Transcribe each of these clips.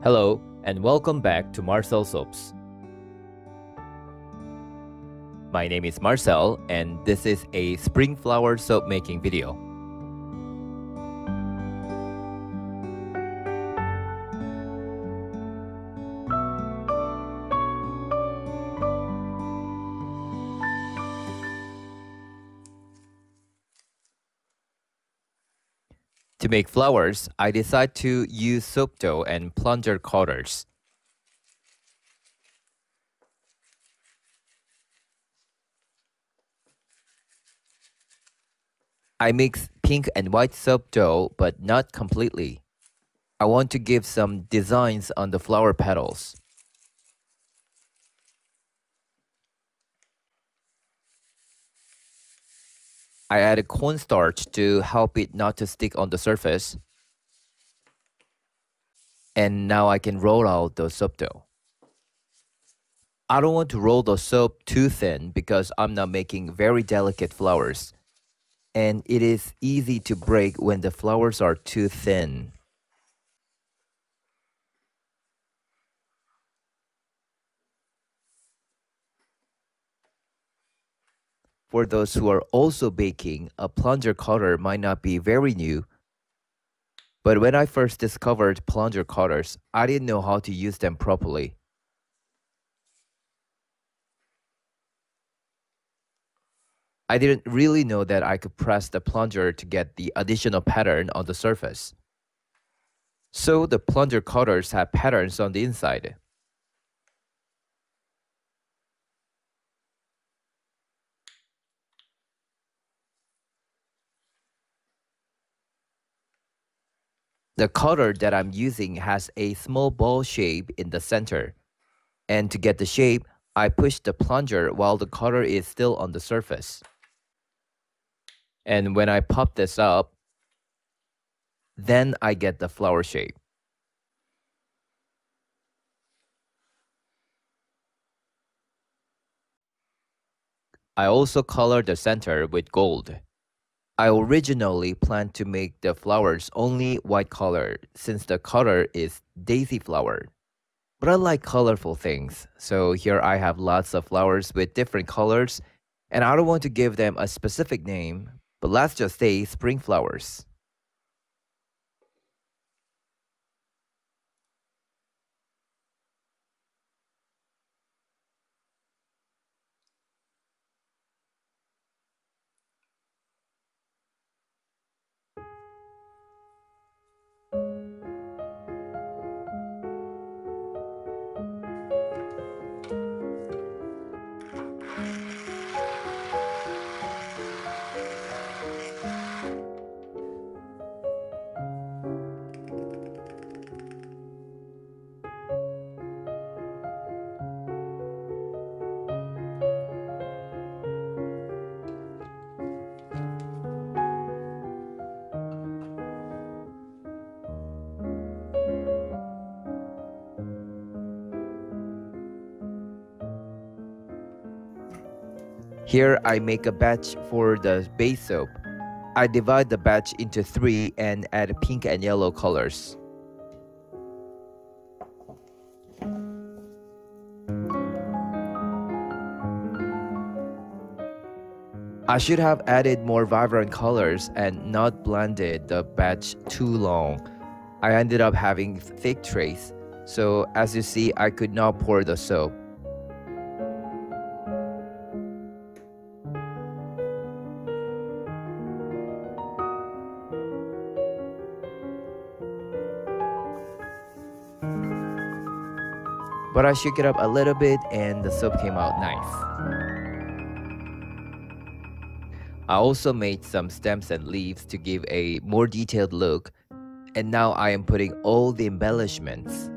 Hello, and welcome back to Marcel Soaps. My name is Marcel, and this is a spring flower soap making video. To make flowers, I decide to use soap dough and plunger cutters. I mix pink and white soap dough, but not completely. I want to give some designs on the flower petals. I added cornstarch to help it not to stick on the surface. And now I can roll out the soap dough. I don't want to roll the soap too thin because I'm not making very delicate flowers. And it is easy to break when the flowers are too thin. For those who are also baking, a plunger cutter might not be very new. But when I first discovered plunger cutters, I didn't know how to use them properly. I didn't really know that I could press the plunger to get the additional pattern on the surface. So the plunger cutters have patterns on the inside. The cutter that I'm using has a small ball shape in the center. And to get the shape, I push the plunger while the cutter is still on the surface. And when I pop this up, then I get the flower shape. I also color the center with gold. I originally planned to make the flowers only white color since the color is daisy flower. But I like colorful things, so here I have lots of flowers with different colors, and I don't want to give them a specific name, but let's just say spring flowers. Here I make a batch for the base soap. I divide the batch into 3 and add pink and yellow colors. I should have added more vibrant colors and not blended the batch too long. I ended up having thick trace, so as you see, I could not pour the soap. But I shook it up a little bit and the soap came out nice. I also made some stems and leaves to give a more detailed look, and now I am putting all the embellishments.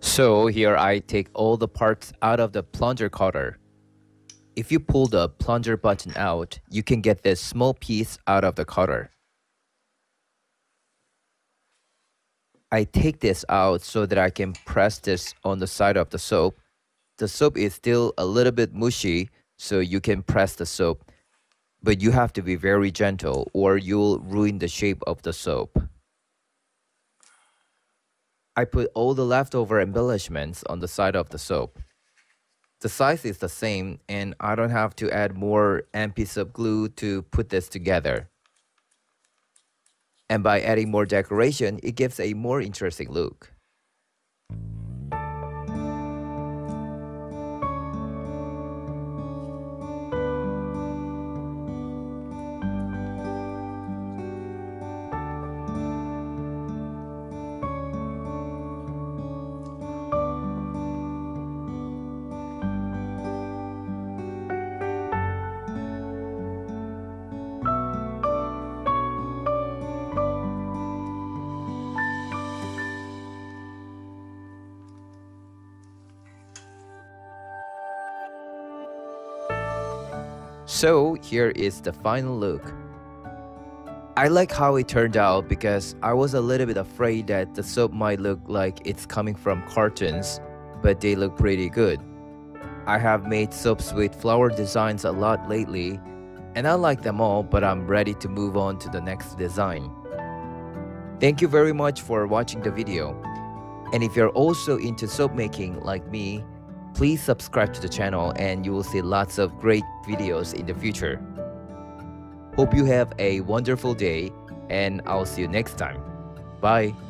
So here I take all the parts out of the plunger cutter. If you pull the plunger button out, you can get this small piece out of the cutter. I take this out so that I can press this on the side of the soap. The soap is still a little bit mushy, so you can press the soap, but you have to be very gentle or you'll ruin the shape of the soap. I put all the leftover embellishments on the side of the soap. The size is the same and I don't have to add more anti-soap glue to put this together. And by adding more decoration, it gives a more interesting look. So here is the final look. I like how it turned out because I was a little bit afraid that the soap might look like it's coming from cartons, but they look pretty good. I have made soaps with flower designs a lot lately, and I like them all, but I'm ready to move on to the next design. Thank you very much for watching the video. And if you're also into soap making like me, please subscribe to the channel and you will see lots of great videos in the future. Hope you have a wonderful day and I'll see you next time. Bye.